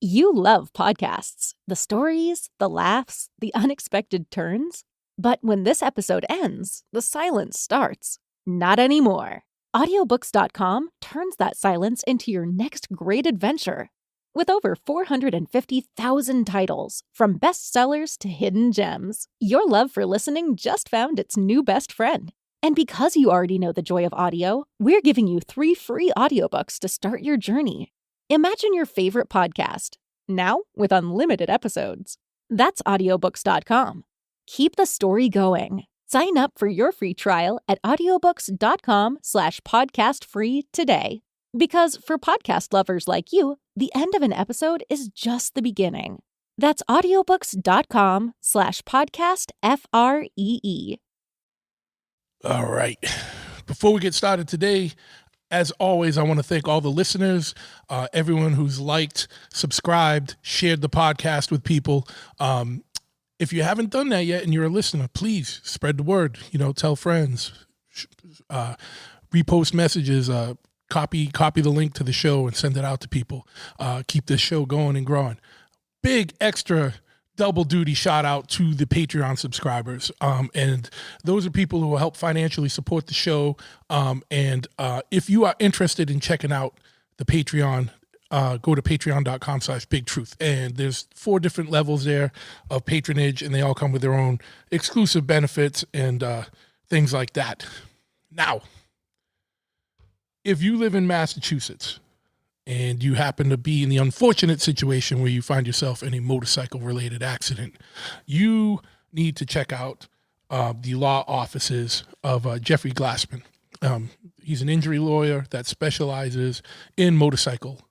You love podcasts, the stories, the laughs, the unexpected turns. But when this episode ends, the silence starts. Not anymore. Audiobooks.com turns that silence into your next great adventure. With over 450,000 titles, from bestsellers to hidden gems, your love for listening just found its new best friend. And because you already know the joy of audio, we're giving you 3 free audiobooks to start your journey. Imagine your favorite podcast, now with unlimited episodes. That's audiobooks.com. Keep the story going. Sign up for your free trial at audiobooks.com/podcastfree today. Because for podcast lovers like you, the end of an episode is just the beginning. That's audiobooks.com/podcastfree. All right. Before we get started today, as always, I want to thank all the listeners, everyone who's liked, subscribed, shared the podcast with people. If you haven't done that yet and you're a listener, please spread the word. Tell friends, repost messages, copy the link to the show and send it out to people. Keep this show going and growing. Big extra double duty shout out to the Patreon subscribers. And those are people who will help financially support the show. And if you are interested in checking out the Patreon, go to patreon.com/bigtruth. And there's 4 different levels there of patronage, and they all come with their own exclusive benefits and things like that. Now, if you live in Massachusetts, and you happen to be in the unfortunate situation where you find yourself in a motorcycle-related accident, you need to check out the law offices of Jeffrey Glassman. He's an injury lawyer that specializes in motorcycle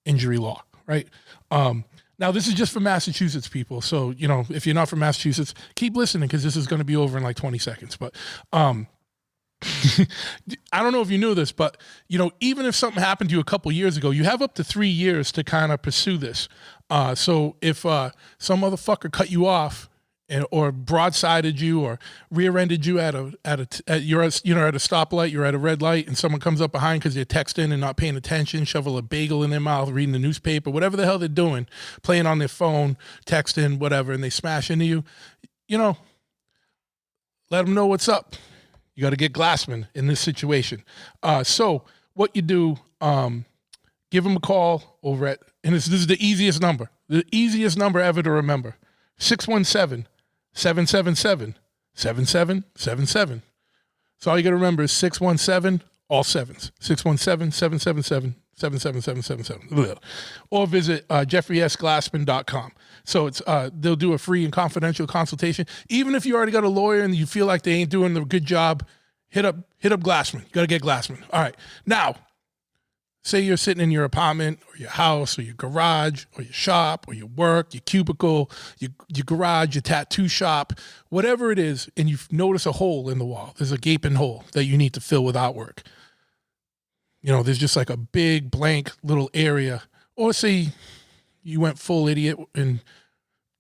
injury law, right? Now, this is just for Massachusetts people, so, if you're not from Massachusetts, keep listening because this is going to be over in like 20 seconds, but I don't know if you knew this, but, even if something happened to you a couple years ago, you have up to 3 years to kind of pursue this. So if some motherfucker cut you off or broadsided you or rear-ended you at a stoplight, you're at a red light, and someone comes up behind because they're texting and not paying attention, shovel a bagel in their mouth, reading the newspaper, whatever the hell they're doing, playing on their phone, texting, whatever, and they smash into you, let them know what's up. You got to get Glassman in this situation. So what you do, give him a call over at, and this is the easiest number ever to remember, 617-777-7777. So all you got to remember is 617, all sevens, 617-777-77777. Or visit jeffreysglassman.com. So it's they'll do a free and confidential consultation. Even if you already got a lawyer and you feel like they ain't doing a good job, hit up Glassman. You got to get Glassman. All right. Now, say you're sitting in your apartment or your house or your garage or your shop or your work, your cubicle, your garage, your tattoo shop, whatever it is, and you notice a hole in the wall. There's a gaping hole that you need to fill with artwork. There's just like a big blank little area. Or say you went full idiot and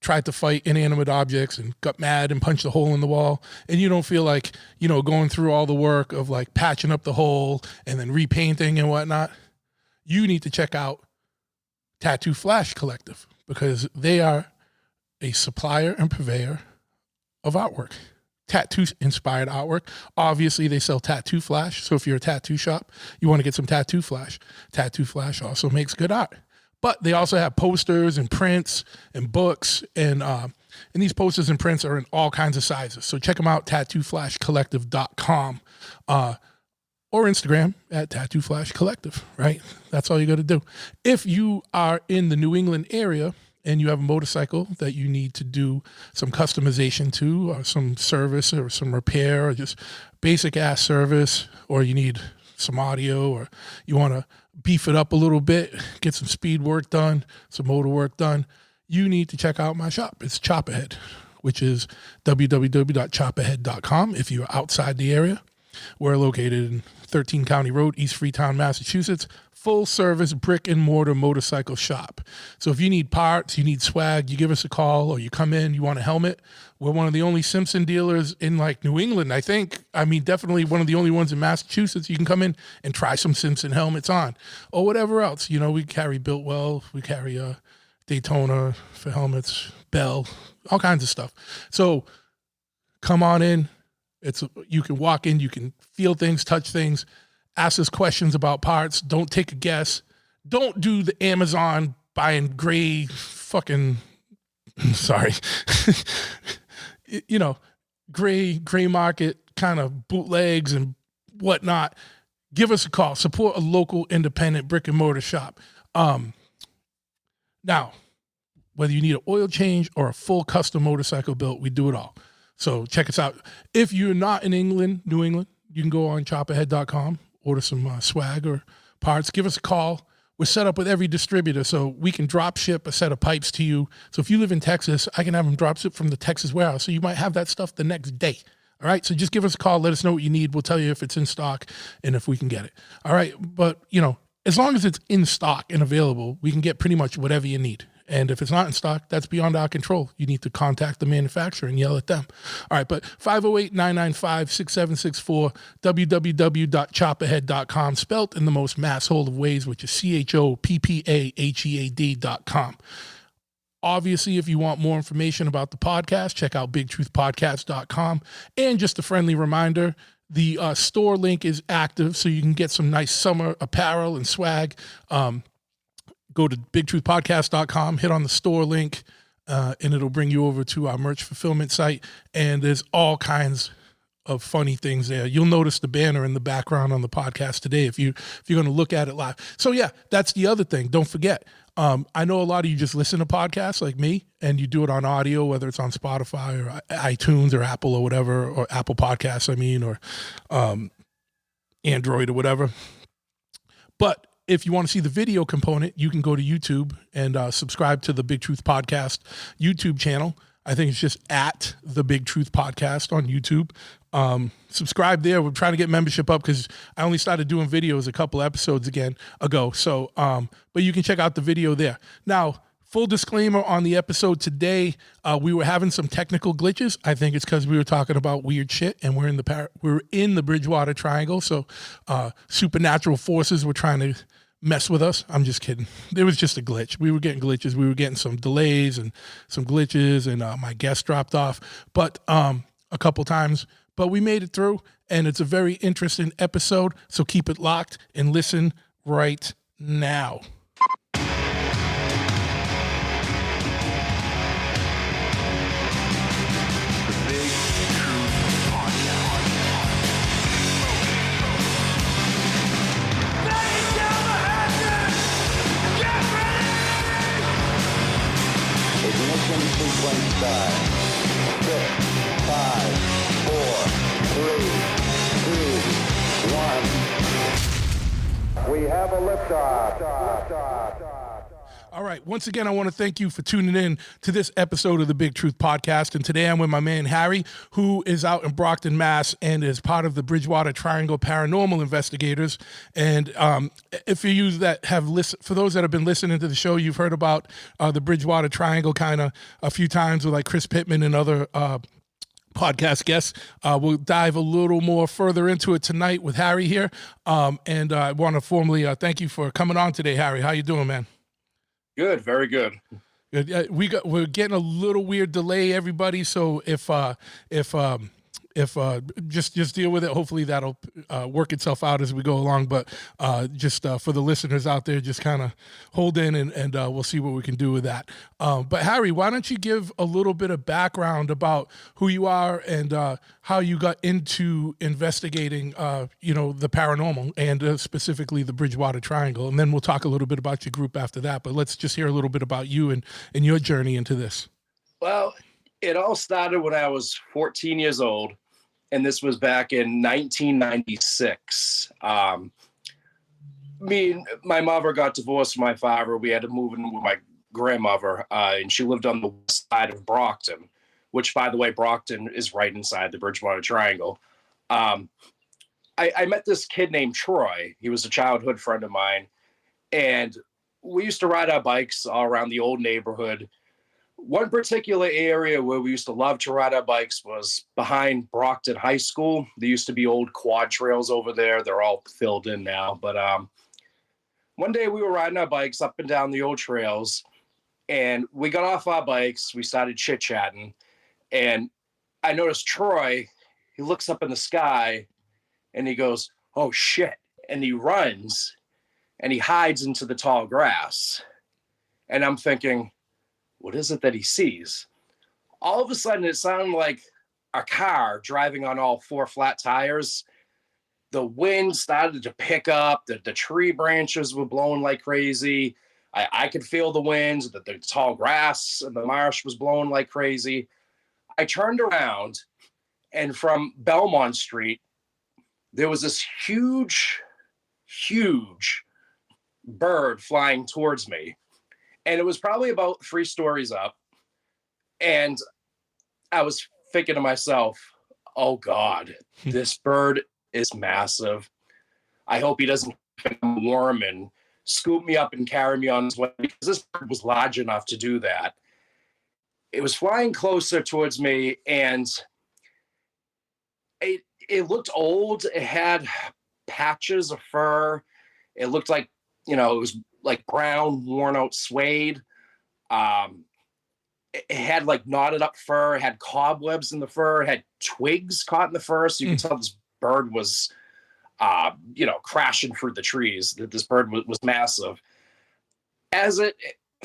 tried to fight inanimate objects and got mad and punched a hole in the wall, and you don't feel like, going through all the work of like patching up the hole and then repainting and whatnot. You need to check out Tattoo Flash Collective because they are a supplier and purveyor of artwork. Tattoo-inspired artwork. Obviously, they sell Tattoo Flash, so if you're a tattoo shop, you want to get some Tattoo Flash. Tattoo Flash also makes good art. But they also have posters and prints and books, and these posters and prints are in all kinds of sizes. So check them out, tattooflashcollective.com, or Instagram at Tattoo Flash Collective, right? That's all you got to do. If you are in the New England area and you have a motorcycle that you need to do some customization to, or some service or some repair, or just basic ass service, or you need some audio, or you want to beef it up a little bit, get some speed work done, some motor work done, you need to check out my shop. It's Chop Ahead, which is www.chopahead.com. If you're outside the area, we're located in 13 County Road, East Freetown, Massachusetts. Full service brick and mortar motorcycle shop. So if you need parts, you need swag, you give us a call, or you come in, you want a helmet. We're one of the only Simpson dealers in like New England, I think. I mean, definitely one of the only ones in Massachusetts. You can come in and try some Simpson helmets on, or whatever else. We carry Biltwell, we carry Daytona for helmets, Bell, all kinds of stuff. So come on in. You can walk in, you can feel things, touch things, ask us questions about parts. Don't take a guess. Don't do the Amazon buying gray fucking, sorry, gray market kind of bootlegs and whatnot. Give us a call. Support a local independent brick and mortar shop. Now, whether you need an oil change or a full custom motorcycle built, we do it all. So check us out. If you're not in New England, you can go on chopahead.com, order some swag or parts. Give us a call. We're set up with every distributor, so we can drop ship a set of pipes to you. So if you live in Texas, I can have them drop ship from the Texas warehouse. So you might have that stuff the next day. All right. So just give us a call. Let us know what you need. We'll tell you if it's in stock and if we can get it. All right. But, as long as it's in stock and available, we can get pretty much whatever you need. And if it's not in stock, that's beyond our control. You need to contact the manufacturer and yell at them. All right, but 508-995-6764, www.chopahead.com, spelt in the most masshole of ways, which is CHOPPAHEAD.com. Obviously, if you want more information about the podcast, check out bigtruthpodcast.com. And just a friendly reminder, the store link is active, so you can get some nice summer apparel and swag. Go to bigtruthpodcast.com, hit on the store link, and it'll bring you over to our merch fulfillment site. And there's all kinds of funny things there. You'll notice the banner in the background on the podcast today if you're going to look at it live. So yeah, that's the other thing. Don't forget. I know a lot of you just listen to podcasts like me, and you do it on audio, whether it's on Spotify or iTunes or Apple or whatever, or Apple Podcasts, or Android or whatever. But if you want to see the video component, you can go to YouTube and subscribe to the Big Truth Podcast YouTube channel. I think it's just at the Big Truth Podcast on YouTube. Subscribe there. We're trying to get membership up because I only started doing videos a couple episodes ago. So, but you can check out the video there. Now, full disclaimer on the episode today, we were having some technical glitches. I think it's because we were talking about weird shit, and we're in the Bridgewater Triangle. So, supernatural forces were trying to mess with us. I'm just kidding. It was just a glitch. We were getting glitches. We were getting some delays and some glitches, and my guest dropped off, but a couple times. But we made it through, and it's a very interesting episode. So keep it locked and listen right now. Ignition sequence start. 6, 5, 4, 3, 2, 1. We have a liftoff. All right. Once again, I want to thank you for tuning in to this episode of the Big Truth Podcast. And today I'm with my man, Harry, who is out in Brockton, Mass, and is part of the Bridgewater Triangle Paranormal Investigators. And if you that have listened, for those that have been listening to the show, you've heard about the Bridgewater Triangle kind of a few times with like Chris Pittman and other podcast guests. We'll dive a little more further into it tonight with Harry here. And I want to formally thank you for coming on today, Harry. How you doing, man? Good, very good. Good. We're getting a little weird delay, everybody. So if just deal with it. Hopefully that'll work itself out as we go along. But just for the listeners out there, just kind of hold in and we'll see what we can do with that. But Harry, why don't you give a little bit of background about who you are and how you got into investigating, the paranormal and specifically the Bridgewater Triangle, and then we'll talk a little bit about your group after that. But let's just hear a little bit about you and your journey into this. Well, it all started when I was 14 years old, and this was back in 1996. Me and my mother got divorced from my father. We had to move in with my grandmother, and she lived on the west side of Brockton, which, by the way, Brockton is right inside the Bridgewater Triangle. I met this kid named Troy. He was a childhood friend of mine, and we used to ride our bikes all around the old neighborhood. One particular area where we used to love to ride our bikes was behind Brockton High School. There used to be old quad trails over there. They're all filled in now. But one day we were riding our bikes up and down the old trails, And we got off our bikes. We started chit-chatting. And I noticed Troy, he looks up in the sky and he goes, "Oh, shit." And he runs and he hides into the tall grass. And I'm thinking, what is it that he sees? All of a sudden, it sounded like a car driving on all four flat tires. The wind started to pick up. The tree branches were blowing like crazy. I could feel the winds. The tall grass and the marsh was blowing like crazy. I turned around, and from Belmont Street, there was this huge, huge bird flying towards me. And it was probably about 3 stories up. And I was thinking to myself, oh God, this bird is massive. I hope he doesn't become warm and scoop me up and carry me on his way, because this bird was large enough to do that. It was flying closer towards me, and it looked old. It had patches of fur. It looked like, it was like brown, worn out suede. It had like knotted up fur. It had cobwebs in the fur. It had twigs caught in the fur. So you could tell this bird was, crashing through the trees. This bird was massive. As it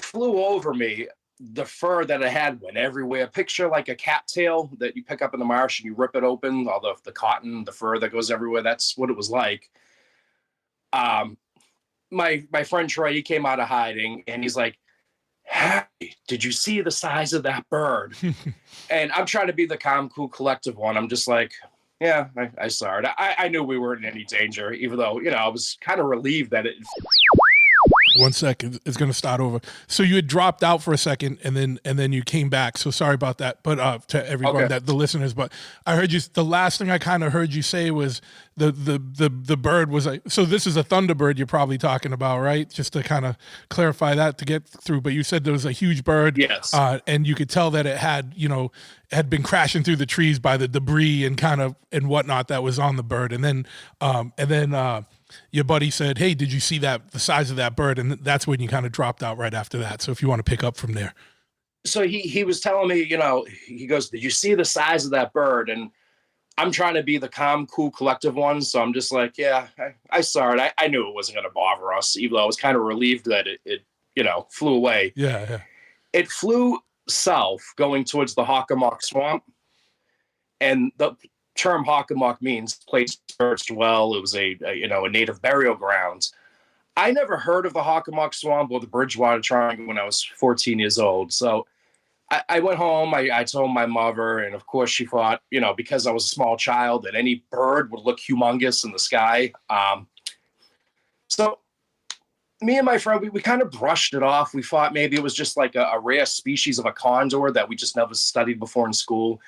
flew over me, the fur that it had went everywhere. Picture like a cattail that you pick up in the marsh and you rip it open, all the cotton, the fur that goes everywhere. That's what it was like. My friend Troy, he came out of hiding and he's like, "Hey, did you see the size of that bird?" And I'm trying to be the calm, cool, collective one. I'm just like, yeah, I saw it. I knew we weren't in any danger, even though, I was kind of relieved that it. 1 second, it's going to start over. So you had dropped out for a second, and then you came back. So sorry about that, but to everyone, Okay. the listeners. But I heard you. The last thing I kind of heard you say was the bird was like. So this is a thunderbird you're probably talking about, right? Just to kind of clarify that to get through. But you said there was a huge bird, Yes, and you could tell that it had been crashing through the trees by the debris and whatnot that was on the bird, and then your buddy said, "Hey, did you see the size of that bird?" And that's when you kind of dropped out right after that. So if you want to pick up from there. so he was telling me, he goes, "Did you see the size of that bird?" And I'm trying to be the calm, cool, collective one. So I'm just like, yeah, I saw it. I knew it wasn't going to bother us, even though I was kind of relieved that it flew away. Yeah. It flew south going towards the Hockomock Swamp. And the term Hockomock means place birds dwell. It was a native burial ground. I never heard of the Hockomock Swamp or the Bridgewater Triangle when I was 14 years old. So I went home. I told my mother, and of course she thought, because I was a small child, that any bird would look humongous in the sky. So me and my friend, we kind of brushed it off. We thought maybe it was just like a rare species of a condor that we just never studied before in school.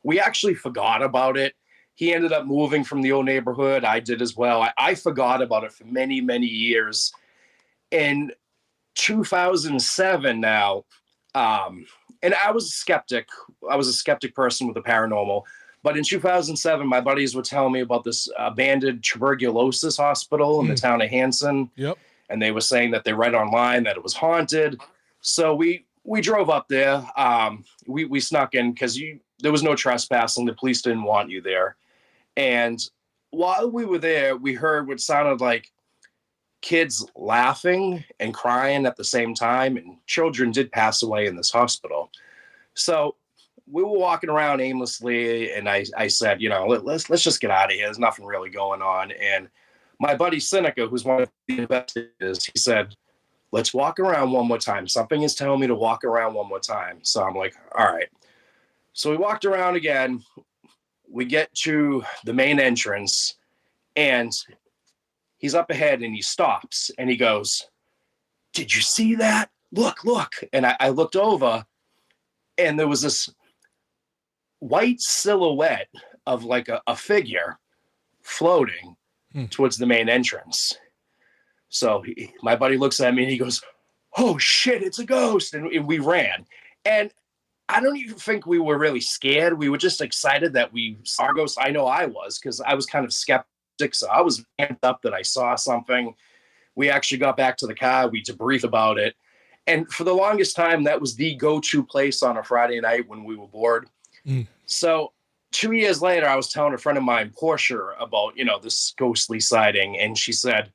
We actually forgot about it. He ended up moving from the old neighborhood. I did as well. I forgot about it for many, many years. In 2007 now, and I was a skeptic. I was a skeptic person with the paranormal. But in 2007, my buddies would tell me about this abandoned tuberculosis hospital in the town of Hanson. Yep. And they were saying that they read online that it was haunted. So we drove up there. We snuck in because there was no trespassing. The police didn't want you there. And while we were there, we heard what sounded like kids laughing and crying at the same time. And children did pass away in this hospital. So we were walking around aimlessly. And I said, let's just get out of here. There's nothing really going on. And my buddy Seneca, who's one of the investigators, he said, "Let's walk around one more time. Something is telling me to walk around one more time." So I'm like, all right. So we walked around again. We get to the main entrance, and he's up ahead, and he stops, and he goes, "Did you see that? Look." And I looked over, and there was this white silhouette of like a figure floating towards the main entrance. So my buddy looks at me and he goes, "Oh shit, it's a ghost." And we ran. And I don't even think we were really scared. We were just excited that we saw a ghost. I know I was, because I was kind of skeptic. So I was amped up that I saw something. We actually got back to the car. We debriefed about it. And for the longest time, that was the go-to place on a Friday night when we were bored. Mm. So 2 years later, I was telling a friend of mine, Portia, about, this ghostly sighting. And she said,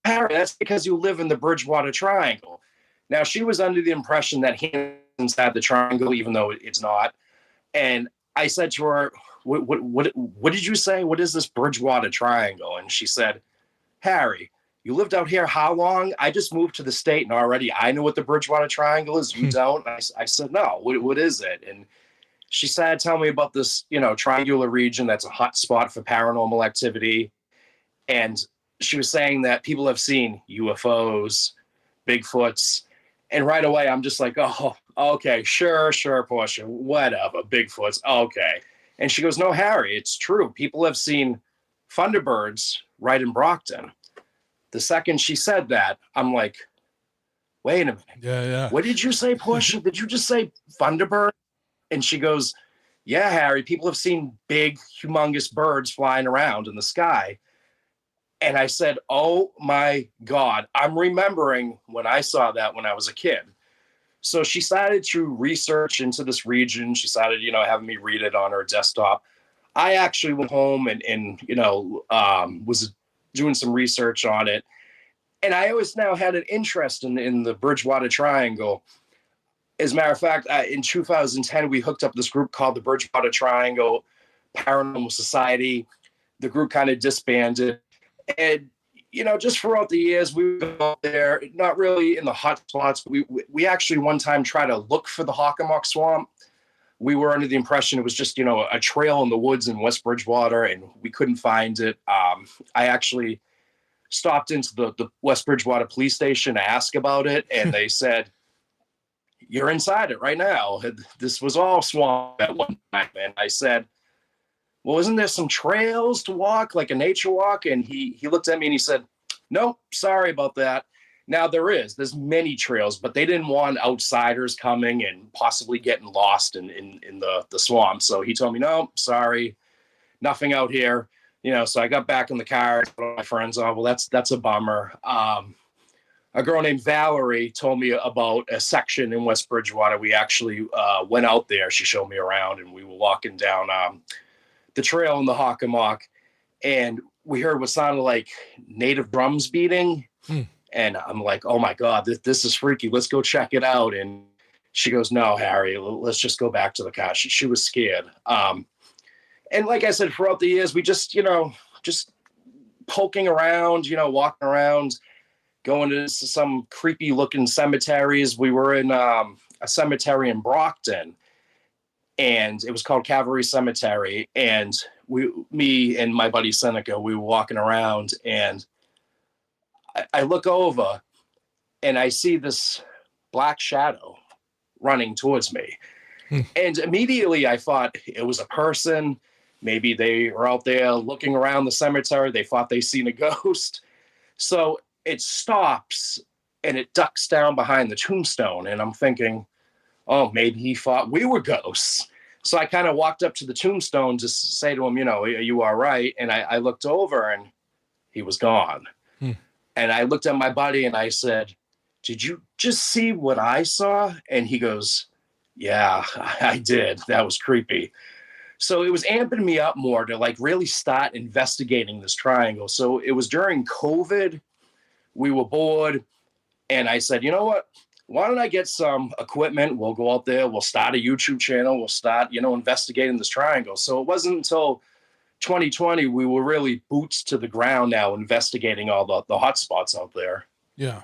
Harry, that's because you live in the Bridgewater Triangle. Now, she was under the impression that he is inside the triangle, even though it's not. And I said to her, what did you say? What is this Bridgewater Triangle? And she said, Harry, you lived out here how long? I just moved to the state and already I know what the Bridgewater Triangle is. You don't? I said, no, what is it? And she started telling me about this, triangular region that's a hot spot for paranormal activity. And she was saying that people have seen UFOs, Bigfoots. And right away, I'm just like, oh, okay, sure, Portia, whatever, Bigfoots, okay. And she goes, no, Harry, it's true. People have seen Thunderbirds right in Brockton. The second she said that, I'm like, wait a minute. Yeah. What did you say, Portia? Did you just say Thunderbird? And she goes, yeah, Harry, people have seen big, humongous birds flying around in the sky. And I said, oh my God, I'm remembering when I saw that when I was a kid. So she started to research into this region. She started, having me read it on her desktop. I actually went home and was doing some research on it. And I always now had an interest in the Bridgewater Triangle. As a matter of fact, in 2010, we hooked up this group called the Bridgewater Triangle Paranormal Society. The group kind of disbanded. And, just throughout the years, we were out there, not really in the hot spots. But we actually one time tried to look for the Hockomock Swamp. We were under the impression it was just, a trail in the woods in West Bridgewater, and we couldn't find it. I actually stopped into the West Bridgewater police station to ask about it, and they said, you're inside it right now. This was all swamp at one time. And I said, well, isn't there some trails to walk, like a nature walk? And he looked at me and he said, nope, sorry about that. Now there's many trails, but they didn't want outsiders coming and possibly getting lost in the swamp. So he told me, no, sorry, nothing out here. So I got back in the car, told my friends, oh, well, that's a bummer. A girl named Valerie told me about a section in West Bridgewater. We actually went out there. She showed me around, and we were walking down the trail in the Hockomock, and we heard what sounded like native drums beating. And I'm like, oh my God, this is freaky. Let's go check it out. And she goes, no, Harry, let's just go back to the car. She was scared. And like I said, throughout the years, we just poking around, walking around, going to some creepy looking cemeteries. We were in a cemetery in Brockton, and it was called Cavalry Cemetery. And me and my buddy Seneca, we were walking around, and I look over and I see this black shadow running towards me. And immediately I thought it was a person. Maybe they were out there looking around the cemetery. They thought they seen a ghost. So it stops and it ducks down behind the tombstone. And I'm thinking, oh, maybe he thought we were ghosts. So I kind of walked up to the tombstone to say to him, are you all right? And I looked over and he was gone. And I looked at my buddy and I said, did you just see what I saw? And he goes, yeah, I did. That was creepy. So it was amping me up more to really start investigating this triangle. So it was during COVID. We were bored. And I said, you know what? Why don't I get some equipment? We'll go out there. We'll start a YouTube channel. We'll start, investigating this triangle. So it wasn't until 2020 we were really boots to the ground now investigating all the hot spots out there. Yeah.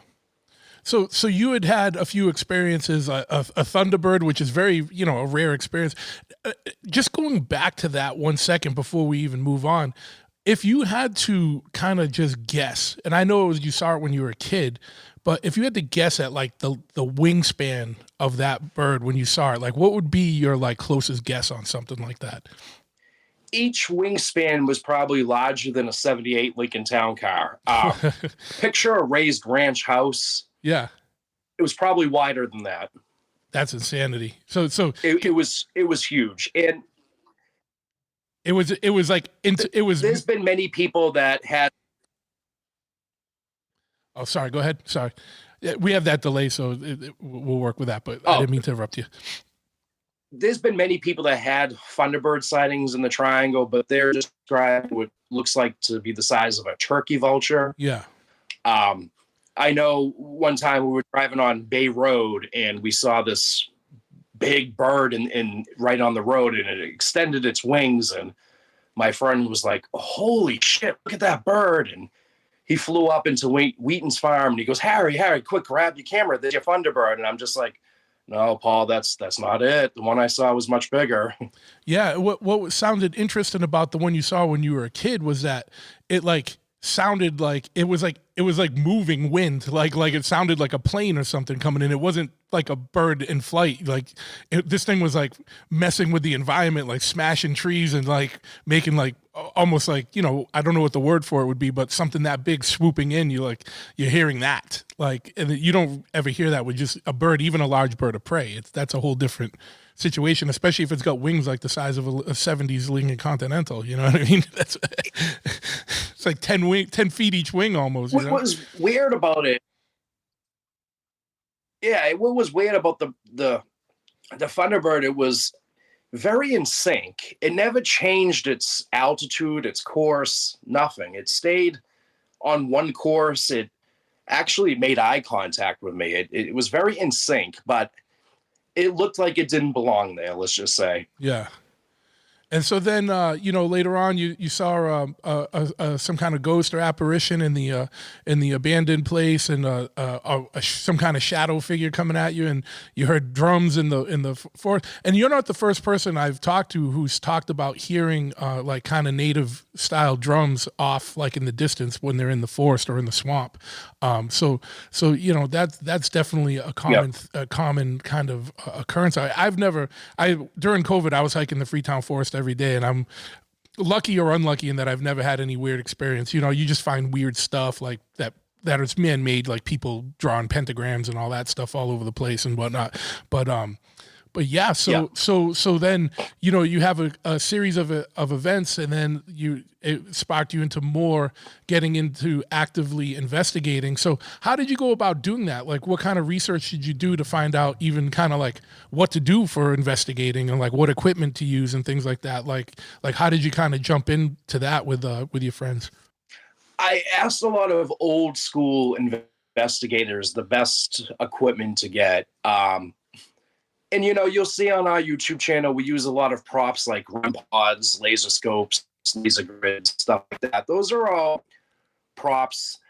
So you had a few experiences, a Thunderbird, which is very, a rare experience. Just going back to that 1 second before we even move on, if you had to kind of just guess, and I know you saw it when you were a kid, but if you had to guess at the wingspan of that bird when you saw it, what would be your closest guess on something like that? Each wingspan was probably larger than a 78 Lincoln Town Car. Picture a raised ranch house. Yeah. It was probably wider than that. That's insanity. So it was huge. And it was there's been many people that had. Oh, sorry. Go ahead. Sorry. We have that delay, so we'll work with that. But I didn't mean to interrupt you. There's been many people that had Thunderbird sightings in the Triangle, but they're described what looks like to be the size of a turkey vulture. Yeah. I know one time we were driving on Bay Road and we saw this big bird in right on the road, and it extended its wings, and my friend was like, holy shit, look at that bird. And he flew up into Wheaton's farm and he goes, Harry, quick, grab your camera. There's your Thunderbird. And I'm just like, no, Paul, that's not it. The one I saw was much bigger. Yeah. What sounded interesting about the one you saw when you were a kid was that it like sounded like it was like moving wind, like it sounded like a plane or something coming in. It wasn't like a bird in flight. Like this thing was like messing with the environment, like smashing trees and like making like almost like, you know, I don't know what the word for it would be, but something that big swooping in. You're hearing that, like, and you don't ever hear that with just a bird, even a large bird of prey. That's a whole different situation, especially if it's got wings like the size of a 70s Lincoln Continental. You know what I mean? That's it's like 10 feet each wing almost. What was weird about it? Yeah, what was weird about the Thunderbird? It was very in sync. It never changed its altitude, its course, nothing. It stayed on one course. It actually made eye contact with me. It was very in sync, but it looked like it didn't belong there, let's just say. Yeah. And so then, later on, you saw some kind of ghost or apparition in the abandoned place, and some kind of shadow figure coming at you, and you heard drums in the forest. And you're not the first person I've talked to who's talked about hearing like kind of native style drums off like in the distance when they're in the forest or in the swamp. So that's definitely a common kind of occurrence. During COVID I was hiking the Freetown Forest every day, and I'm lucky or unlucky in that I've never had any weird experience. You know, you just find weird stuff like that is man-made, like people drawing pentagrams and all that stuff all over the place and whatnot. But yeah, so then, you know, you have a series of events, and then it sparked you into more getting into actively investigating. So how did you go about doing that? Like, what kind of research did you do to find out even kind of like what to do for investigating, and like what equipment to use and things like that? Like how did you kind of jump into that with your friends? I asked a lot of old school investigators the best equipment to get. And, you know, you'll see on our YouTube channel, we use a lot of props like REM pods, laser scopes, laser grids, stuff like that. Those are all props.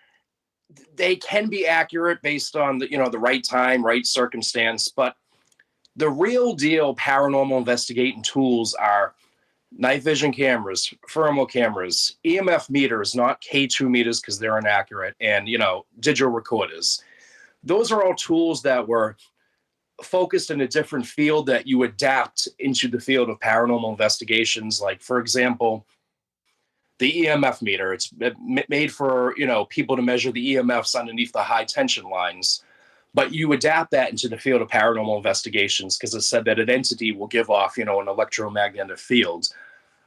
They can be accurate based on the right time, right circumstance. But the real deal paranormal investigating tools are night vision cameras, thermal cameras, EMF meters, not K2 meters because they're inaccurate, and, digital recorders. Those are all tools that were focused in a different field that you adapt into the field of paranormal investigations. Like, for example, the EMF meter. It's made for, people to measure the EMFs underneath the high tension lines. But you adapt that into the field of paranormal investigations because it said that an entity will give off, an electromagnetic field.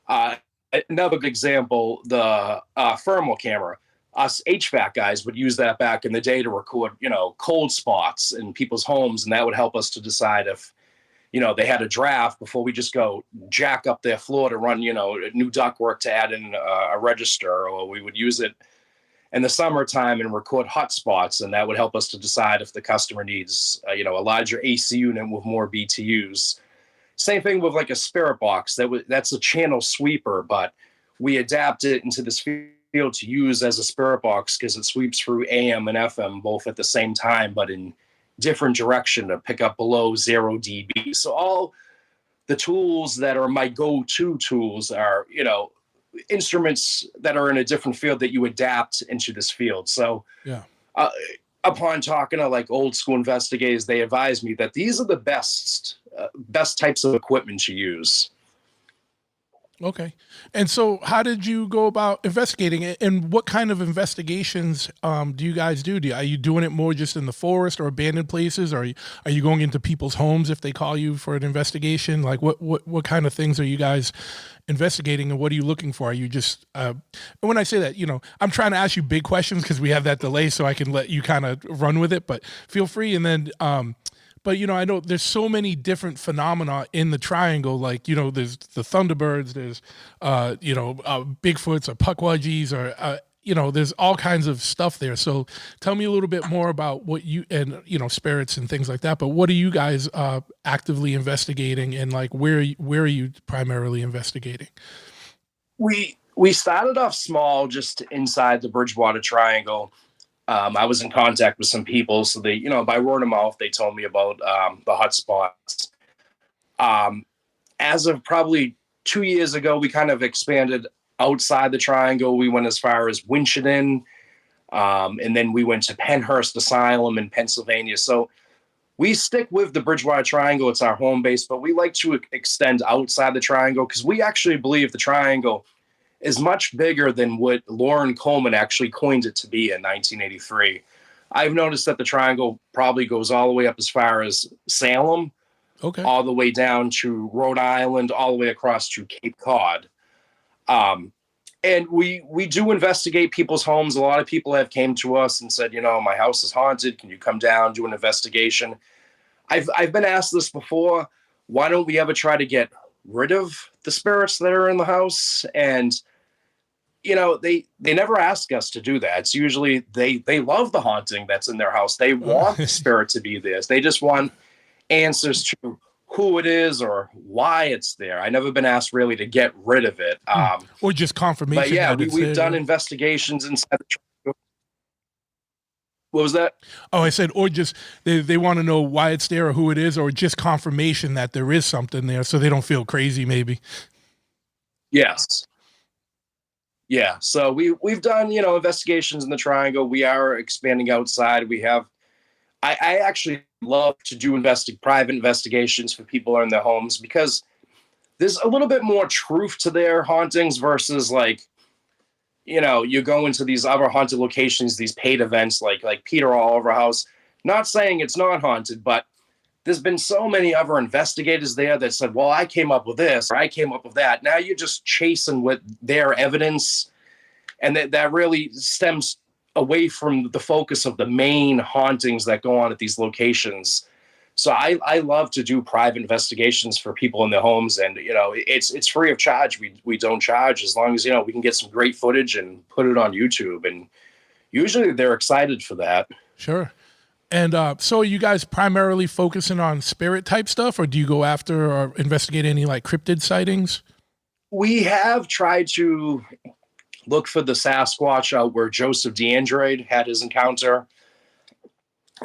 Another good example, the thermal camera. Us HVAC guys would use that back in the day to record, cold spots in people's homes. And that would help us to decide if, they had a draft before we just go jack up their floor to run, new ductwork to add in a register, or we would use it in the summertime and record hot spots. And that would help us to decide if the customer needs, a larger AC unit with more BTUs. Same thing with like a spirit box. That's a channel sweeper, but we adapt it into this field to use as a spirit box because it sweeps through AM and FM both at the same time, but in different direction to pick up below 0 dB. So all the tools that are my go-to tools are, instruments that are in a different field that you adapt into this field. So yeah. Upon talking to like old school investigators, they advised me that these are the best types of equipment to use. Okay. And so how did you go about investigating it, and what kind of investigations do you guys do? Are you doing it more just in the forest or abandoned places? Or are you going into people's homes if they call you for an investigation? Like what kind of things are you guys investigating, and what are you looking for? Are you just, and when I say that, I'm trying to ask you big questions because we have that delay so I can let you kind of run with it, but feel free. And then, but I know there's so many different phenomena in the triangle. Like there's the Thunderbirds, there's Bigfoots or Puckwudgies, or there's all kinds of stuff there. So tell me a little bit more about what you and spirits and things like that. But what are you guys actively investigating, and like where are you primarily investigating? We started off small, just inside the Bridgewater Triangle. I was in contact with some people, so they, by word of mouth, they told me about the hot spots. As of probably 2 years ago, we kind of expanded outside the triangle. We went as far as Winchendon, and then we went to Penhurst Asylum in Pennsylvania. So we stick with the Bridgewater Triangle. It's our home base, but we like to extend outside the triangle because we actually believe the triangle is much bigger than what Lauren Coleman actually coined it to be in 1983. I've noticed that the triangle probably goes all the way up as far as Salem, Okay. all the way down to Rhode Island, all the way across to Cape Cod. And we do investigate people's homes. A lot of people have came to us and said, my house is haunted. Can you come down, do an investigation? I've been asked this before. Why don't we ever try to get rid of the spirits that are in the house? And they never ask us to do that. It's usually they love the haunting that's in their house. They want the spirit to be there. They just want answers to who it is or why it's there. I never been asked really to get rid of it. Or just confirmation. But yeah, that we've done investigations inside the triangle. What was that? Oh, I said, or just they want to know why it's there or who it is, or just confirmation that there is something there, so they don't feel crazy. Maybe. Yes. Yeah. So we've done investigations in the triangle. We are expanding outside. We have. I actually love to do private investigations for people in their homes because there's a little bit more truth to their hauntings versus like, you go into these other haunted locations, these paid events like Peter Oliver House. Not saying it's not haunted, but there's been so many other investigators there that said, well, I came up with this, or I came up with that. Now you're just chasing with their evidence. And that really stems away from the focus of the main hauntings that go on at these locations. So I love to do private investigations for people in their homes, and it's free of charge. We don't charge as long as we can get some great footage and put it on YouTube, and usually they're excited for that. Sure. And so are you guys primarily focusing on spirit type stuff, or do you go after or investigate any like cryptid sightings? We have tried to look for the Sasquatch out where Joseph DeAndroid had his encounter.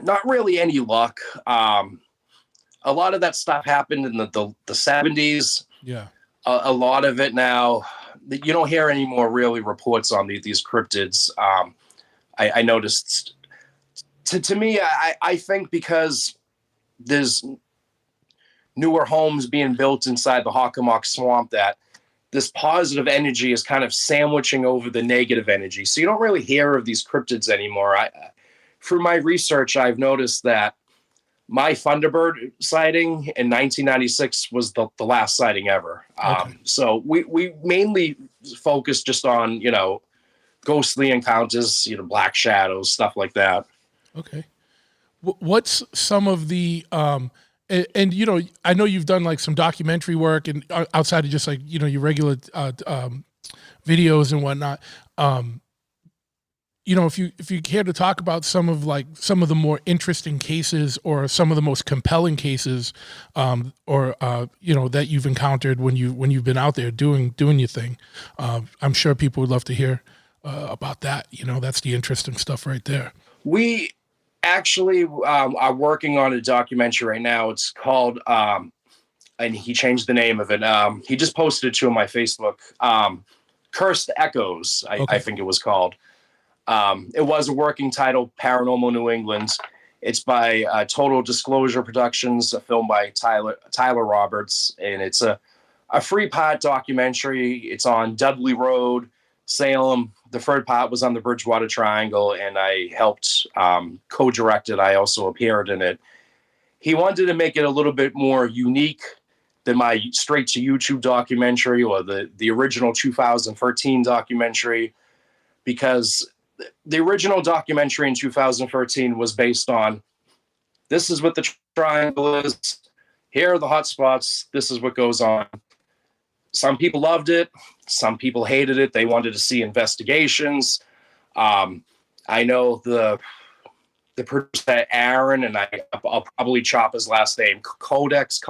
Not really any luck. A lot of that stuff happened in the 70s. Yeah. A lot of it now, you don't hear any more really reports on these cryptids. I noticed. To me, I think because there's newer homes being built inside the Hockomock Swamp that this positive energy is kind of sandwiching over the negative energy. So you don't really hear of these cryptids anymore. Through my research, I've noticed that my Thunderbird sighting in 1996 was the last sighting ever. Okay. So we mainly focus just on, ghostly encounters, black shadows, stuff like that. Okay. What's some of the and I know you've done like some documentary work and outside of just like your regular videos and whatnot. If you care to talk about some of the more interesting cases or some of the most compelling cases, that you've encountered when you've been out there doing your thing, I'm sure people would love to hear about that. That's the interesting stuff right there. We actually are working on a documentary right now. It's called, and he changed the name of it. He just posted it to my Facebook. Cursed Echoes, I think it was called. It was a working title, Paranormal New England. It's by Total Disclosure Productions, a film by Tyler Roberts, and it's a a 3-part documentary. It's on Dudley Road, Salem. The third part was on the Bridgewater Triangle, and I helped co-direct it. I also appeared in it. He wanted to make it a little bit more unique than my straight to YouTube documentary or the original 2013 documentary, because the original documentary in 2013 was based on, this is what the triangle is, here are the hot spots, this is what goes on. Some people loved it, some people hated it. They wanted to see investigations. I know the producer Aaron, and I'll probably chop his last name, Codex.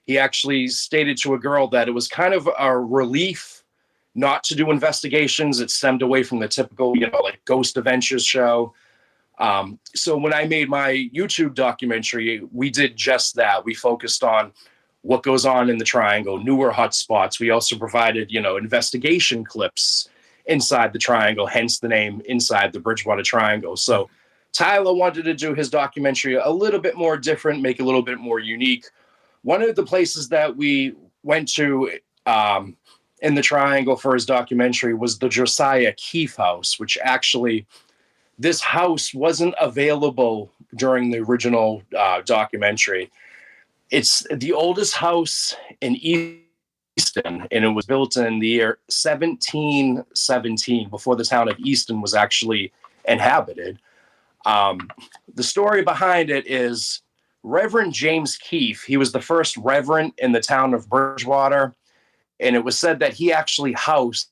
He actually stated to a girl that it was kind of a relief not to do investigations. It stemmed away from the typical, like Ghost Adventures show. So when I made my YouTube documentary, we did just that. We focused on what goes on in the triangle, newer hotspots. We also provided, investigation clips inside the triangle, hence the name Inside the Bridgewater Triangle. So Tyler wanted to do his documentary a little bit more different, make it a little bit more unique. One of the places that we went to in the triangle for his documentary was the Josiah Keefe house, which actually, this house wasn't available during the original documentary. It's the oldest house in Easton, and it was built in the year 1717, before the town of Easton was actually inhabited. The story behind it is Reverend James Keefe. He was the first reverend in the town of Bridgewater, and it was said that he actually housed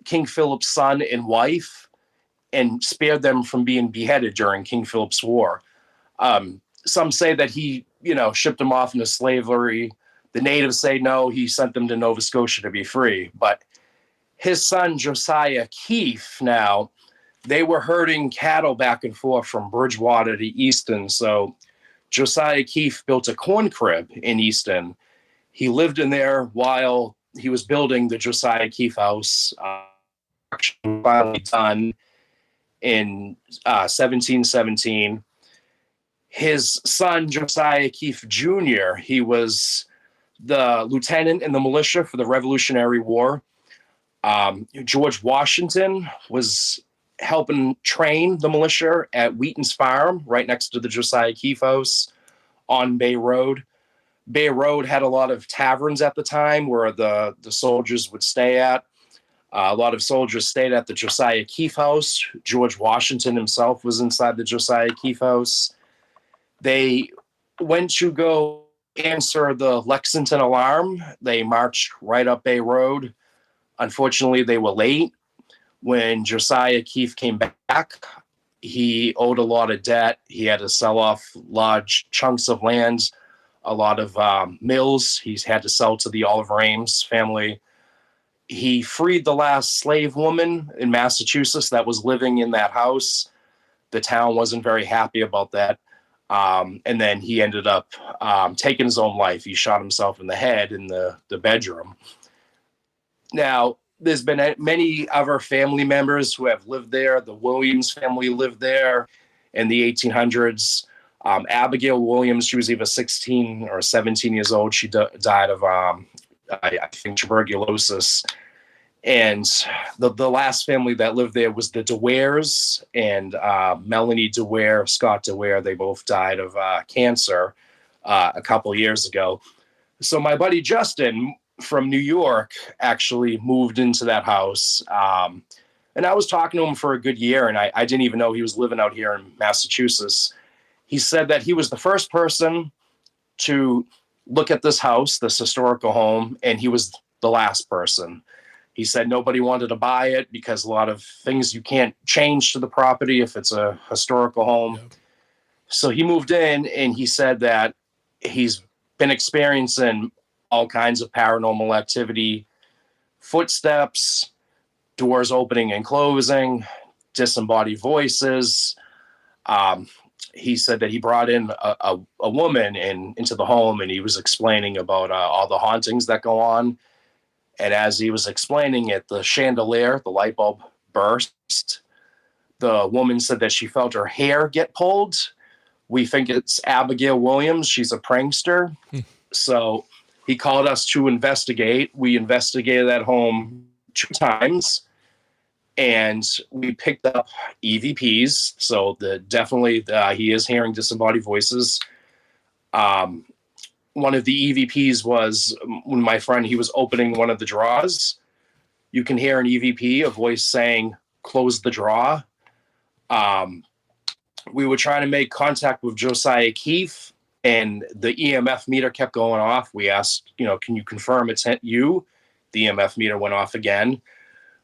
King Philip's son and wife and spared them from being beheaded during King Philip's War. Some say that he, shipped them off into slavery. The natives say no, he sent them to Nova Scotia to be free. But his son, Josiah Keefe, now, they were herding cattle back and forth from Bridgewater to Easton. So Josiah Keefe built a corn crib in Easton. He lived in there while he was building the Josiah Keefe house, finally done in 1717. His son, Josiah Keefe Jr., he was the lieutenant in the militia for the Revolutionary War. George Washington was helping train the militia at Wheaton's Farm, right next to the Josiah Keefe house on Bay Road. Bay Road had a lot of taverns at the time where the soldiers would stay at. A lot of soldiers stayed at the Josiah Keefe house. George Washington himself was inside the Josiah Keefe house. They went to go answer the Lexington alarm. They marched right up Bay Road. Unfortunately, they were late. When Josiah Keefe came back, he owed a lot of debt. He had to sell off large chunks of land, a lot of mills. He's had to sell to the Oliver Ames family. He freed the last slave woman in Massachusetts that was living in that house. The town wasn't very happy about that. And then he ended up taking his own life. He shot himself in the head in the bedroom. Now, there's been many other family members who have lived there. The Williams family lived there in the 1800s. Abigail Williams, she was either 16 or 17 years old. She died of, I think, tuberculosis. And the last family that lived there was the DeWares, and Melanie DeWare, Scott DeWare. They both died of cancer a couple years ago. So my buddy Justin from New York actually moved into that house. And I was talking to him for a good year, and I didn't even know he was living out here in Massachusetts. He said that he was the first person to look at this house, this historical home, and he was the last person. He said nobody wanted to buy it because a lot of things you can't change to the property if it's a historical home. Yep. So he moved in, and he said that he's been experiencing all kinds of paranormal activity, footsteps, doors opening and closing, disembodied voices. He said that he brought in a woman into the home, and he was explaining about all the hauntings that go on. And as he was explaining it, the chandelier, the light bulb burst. The woman said that she felt her hair get pulled. We think it's Abigail Williams. She's a prankster. So He called us to investigate. We investigated that home 2 times, and we picked up EVPs. So definitely he is hearing disembodied voices. One of the EVPs was when my friend, he was opening one of the drawers. You can hear an EVP, a voice saying, "Close the drawer." We were trying to make contact with Josiah Keefe, and the EMF meter kept going off. We asked, can you confirm it's you? The EMF meter went off again.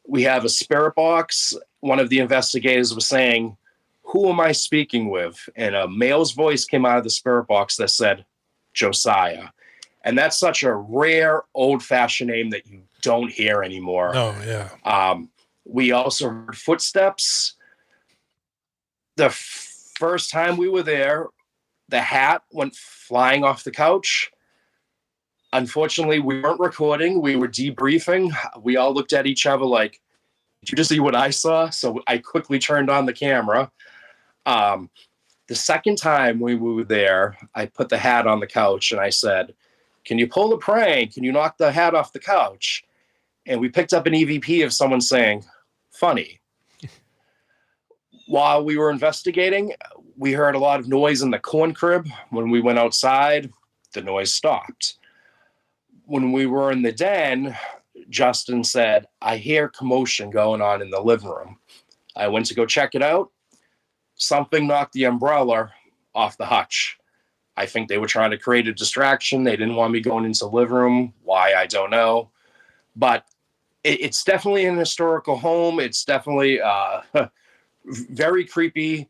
We have a spirit box. One of the investigators was saying, "Who am I speaking with?" And a male's voice came out of the spirit box that said, "Josiah." And that's such a rare, old-fashioned name that you don't hear anymore. Oh, yeah. We also heard footsteps. The first time we were there, the hat went flying off the couch. Unfortunately, we weren't recording. We were debriefing. We all looked at each other like, "Did you just see what I saw?" So I quickly turned on the camera. The second time we were there, I put the hat on the couch and I said, "Can you pull the prank? Can you knock the hat off the couch?" And we picked up an EVP of someone saying, "Funny." While we were investigating, we heard a lot of noise in the corn crib. When we went outside, the noise stopped. When we were in the den, Justin said, "I hear commotion going on in the living room." I went to go check it out. Something knocked the umbrella off the hutch. I think they were trying to create a distraction. They didn't want me going into the living room. Why, I don't know. But it's definitely an historical home. It's definitely very creepy.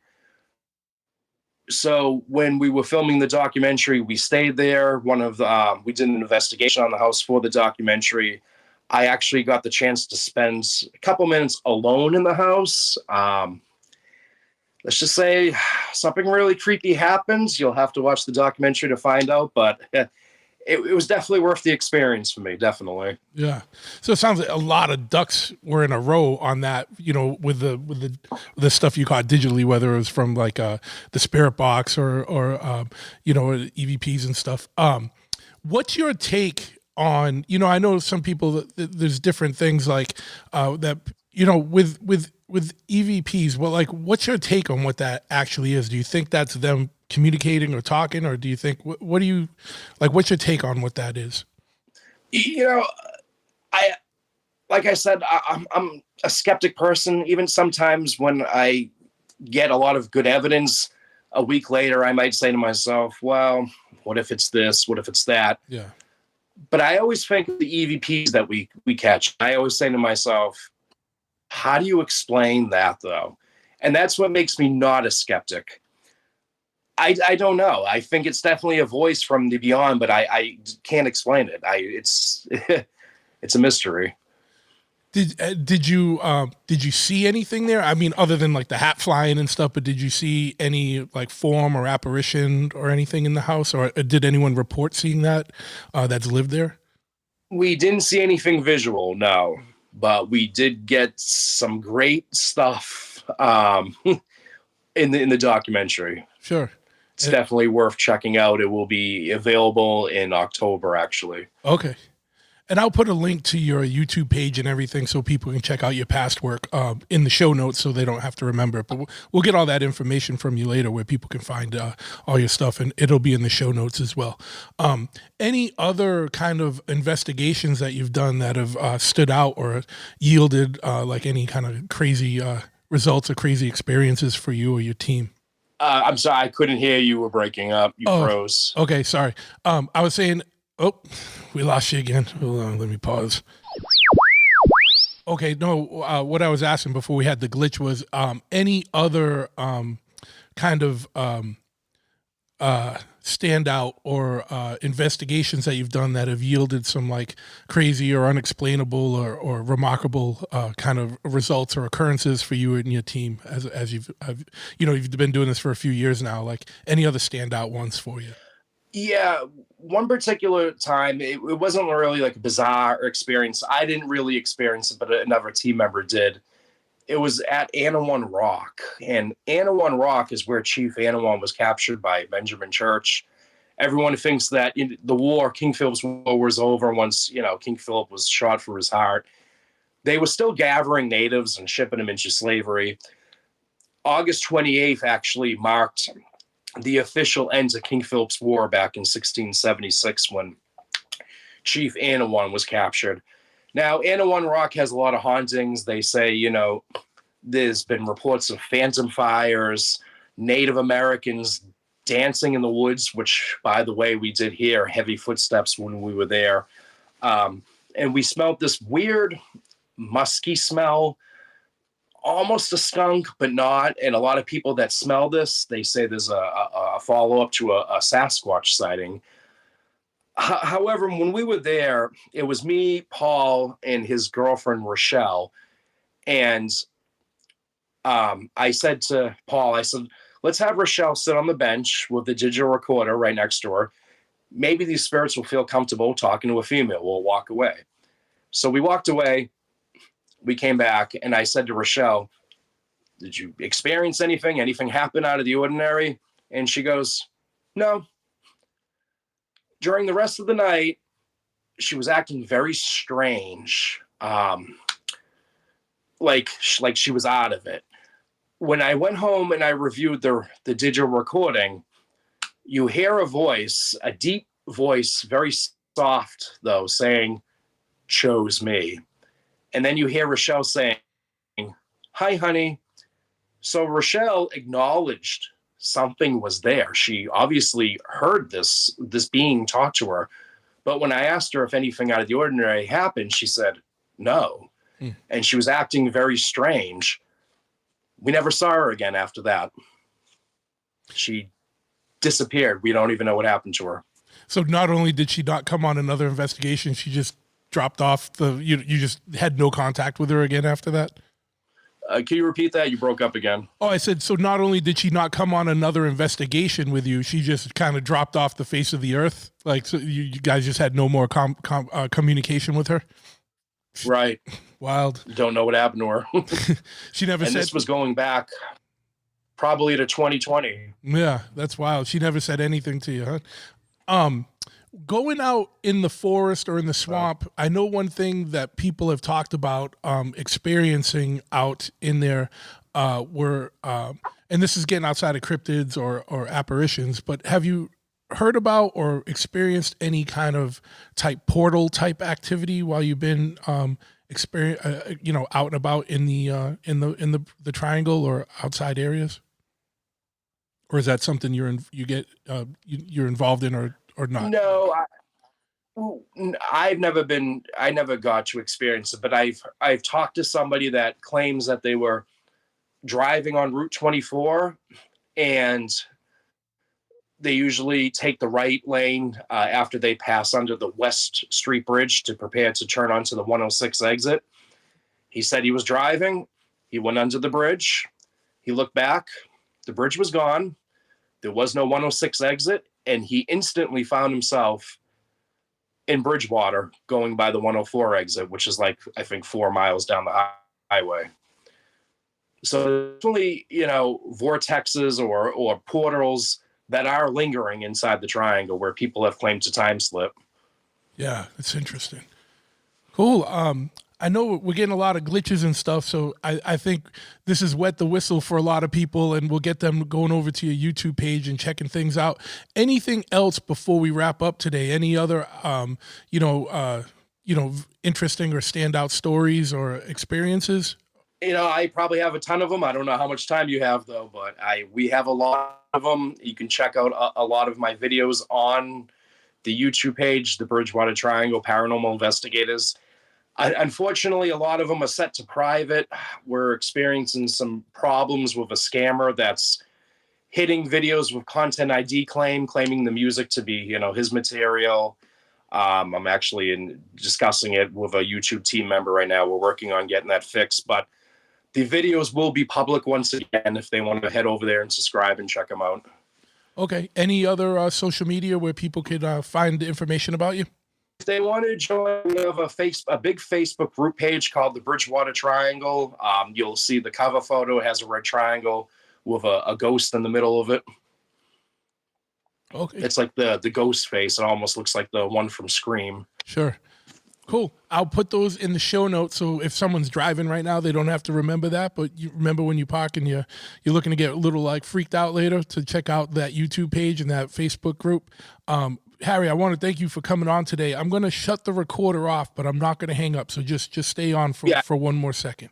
So when we were filming the documentary, we stayed there. We did an investigation on the house for the documentary. I actually got the chance to spend a couple minutes alone in the house. Let's just say something really creepy happens. You'll have to watch the documentary to find out, but it was definitely worth the experience for me. Definitely. Yeah. So it sounds like a lot of ducks were in a row on that, with the stuff you caught digitally, whether it was from like the spirit box or EVPs and stuff. What's your take on, I know some people, there's different things like that, with EVPs, well, like, what's your take on what that actually is? Do you think that's them communicating or talking, or do you think, what do you, like, what's your take on what that is? Like I said, I'm a skeptic person. Even sometimes when I get a lot of good evidence, a week later, I might say to myself, well, what if it's this? What if it's that? Yeah. But I always think the EVPs that we catch, I always say to myself, how do you explain that, though? And that's what makes me not a skeptic. I don't know. I think it's definitely a voice from the beyond, but I can't explain it. It's it's a mystery. Did you see anything there? I mean, other than like the hat flying and stuff, but did you see any like form or apparition or anything in the house, or did anyone report seeing that that's lived there? We didn't see anything visual, no. But we did get some great stuff in the documentary. Sure. It's definitely worth checking out. It will be available in October, actually. Okay. And I'll put a link to your YouTube page and everything so people can check out your past work in the show notes so they don't have to remember it. But we'll get all that information from you later where people can find all your stuff, and it'll be in the show notes as well. Any other kind of investigations that you've done that have stood out or yielded like any kind of crazy results or crazy experiences for you or your team? I'm sorry, I couldn't hear you. Were breaking up. You froze. Okay, sorry. I was saying... Oh, we lost you again. Hold on, let me pause. Okay, no, what I was asking before we had the glitch was any other kind of standout or investigations that you've done that have yielded some like crazy or unexplainable or remarkable kind of results or occurrences for you and your team as you've been doing this for a few years now. Like any other standout ones for you? Yeah, one particular time, it wasn't really like a bizarre experience. I didn't really experience it, but another team member did. It was at Anawan Rock, and Anawan Rock is where Chief Anawan was captured by Benjamin Church. everyone thinks that the war, King Philip's War, was over once, King Philip was shot for his heart. They were still gathering natives and shipping them into slavery. August 28th actually marked the official end to King Philip's War back in 1676 when Chief Anawan was captured. Now, Anawan Rock has a lot of hauntings. They say, there's been reports of phantom fires, Native Americans dancing in the woods, which, by the way, we did hear heavy footsteps when we were there. And we smelled this weird musky smell, almost a skunk, but not. And a lot of people that smell this, they say there's a follow-up to a Sasquatch sighting. However, when we were there, it was me, Paul, and his girlfriend, Rochelle. And I said to Paul, let's have Rochelle sit on the bench with the digital recorder right next to her. Maybe these spirits will feel comfortable talking to a female. We'll walk away. So we walked away. We came back, and I said to Rochelle, did you experience anything? Anything happen out of the ordinary? And she goes, no. During the rest of the night, she was acting very strange, like she was out of it. When I went home and I reviewed the digital recording, you hear a voice, a deep voice, very soft, though, saying, chose me. And then you hear Rochelle saying, hi, honey. So Rochelle acknowledged something was there. She obviously heard this being talk to her. But when I asked her if anything out of the ordinary happened, she said, no. And she was acting very strange. We never saw her again after that. She disappeared. We don't even know what happened to her. So not only did she not come on another investigation, she just dropped off you just had no contact with her again after that? Can you repeat that? You broke up again. Oh, I said, so not only did she not come on another investigation with you, she just kind of dropped off the face of the earth? Like, so you guys just had no more communication with her? Right. Wild. Don't know what happened to her. She never said. And this was going back probably to 2020. Yeah, that's wild. She never said anything to you, huh? Going out in the forest or in the swamp, I know one thing that people have talked about experiencing out in there were, and this is getting outside of cryptids or apparitions, but have you heard about or experienced any kind of portal type activity while you've been out and about in the triangle or outside areas? Or is that something you're involved in or not? No, I never got to experience it, but I've talked to somebody that claims that they were driving on Route 24 and they usually take the right lane after they pass under the West Street Bridge to prepare to turn onto the 106 exit. He said he was driving. He went under the bridge. He looked back. The bridge was gone. There was no 106 exit. And he instantly found himself in Bridgewater going by the 104 exit, which is like, I think, 4 miles down the highway. So definitely, vortexes or portals that are lingering inside the triangle where people have claimed to time slip. Yeah, it's interesting. Cool. I know we're getting a lot of glitches and stuff, so I think this has wet the whistle for a lot of people, and we'll get them going over to your YouTube page and checking things out. Anything else before we wrap up today? Any other, interesting or standout stories or experiences? I probably have a ton of them. I don't know how much time you have, though, but we have a lot of them. You can check out a lot of my videos on the YouTube page, the Bridgewater Triangle Paranormal Investigators. Unfortunately, a lot of them are set to private. We're experiencing some problems with a scammer that's hitting videos with content ID claiming the music to be, his material. I'm actually discussing it with a YouTube team member right now. We're working on getting that fixed, but the videos will be public once again if they want to head over there and subscribe and check them out. Okay. Any other social media where people could find information about you? If they want to join, we have a big Facebook group page called the Bridgewater Triangle. You'll see the cover photo. It has a red triangle with a ghost in the middle of it. Okay. It's like the ghost face. It almost looks like the one from Scream. Sure. Cool. I'll put those in the show notes, so if someone's driving right now, they don't have to remember that. But you remember when you park and you're looking to get a little like freaked out later, to check out that YouTube page and that Facebook group. Harry, I want to thank you for coming on today. I'm going to shut the recorder off, but I'm not going to hang up. So just stay on for one more second.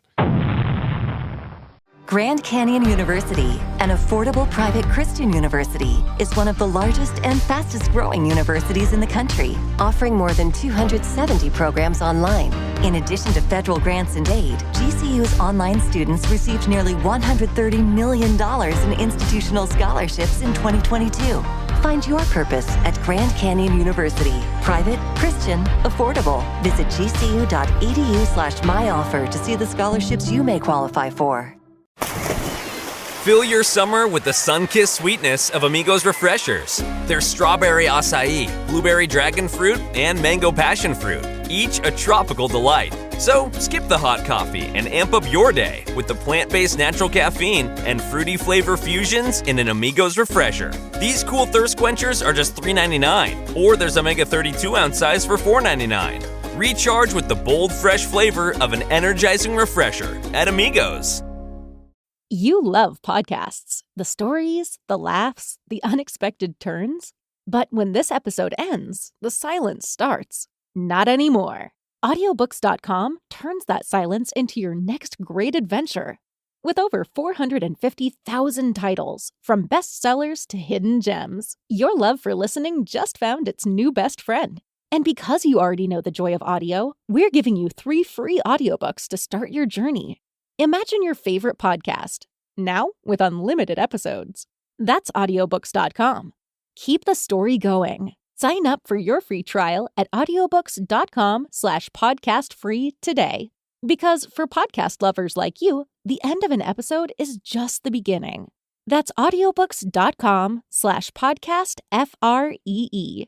Grand Canyon University, an affordable private Christian university, is one of the largest and fastest growing universities in the country, offering more than 270 programs online. In addition to federal grants and aid, GCU's online students received nearly $130 million in institutional scholarships in 2022. Find your purpose at Grand Canyon University. Private, Christian, affordable. Visit gcu.edu/myoffer to see the scholarships you may qualify for. Fill your summer with the sun-kissed sweetness of Amigos Refreshers. There's strawberry acai, blueberry dragon fruit, and mango passion fruit, each a tropical delight. So skip the hot coffee and amp up your day with the plant-based natural caffeine and fruity flavor fusions in an Amigos Refresher. These cool thirst quenchers are just $3.99, or there's a mega 32-ounce size for $4.99. Recharge with the bold, fresh flavor of an energizing refresher at Amigos. You love podcasts, the stories, the laughs, the unexpected turns. But when this episode ends, the silence starts. Not anymore. Audiobooks.com turns that silence into your next great adventure. With over 450,000 titles, from bestsellers to hidden gems, your love for listening just found its new best friend. And because you already know the joy of audio, we're giving you 3 free audiobooks to start your journey. Imagine your favorite podcast, now with unlimited episodes. That's audiobooks.com. Keep the story going. Sign up for your free trial at audiobooks.com/podcastfree today. Because for podcast lovers like you, the end of an episode is just the beginning. That's audiobooks.com/podcastfree.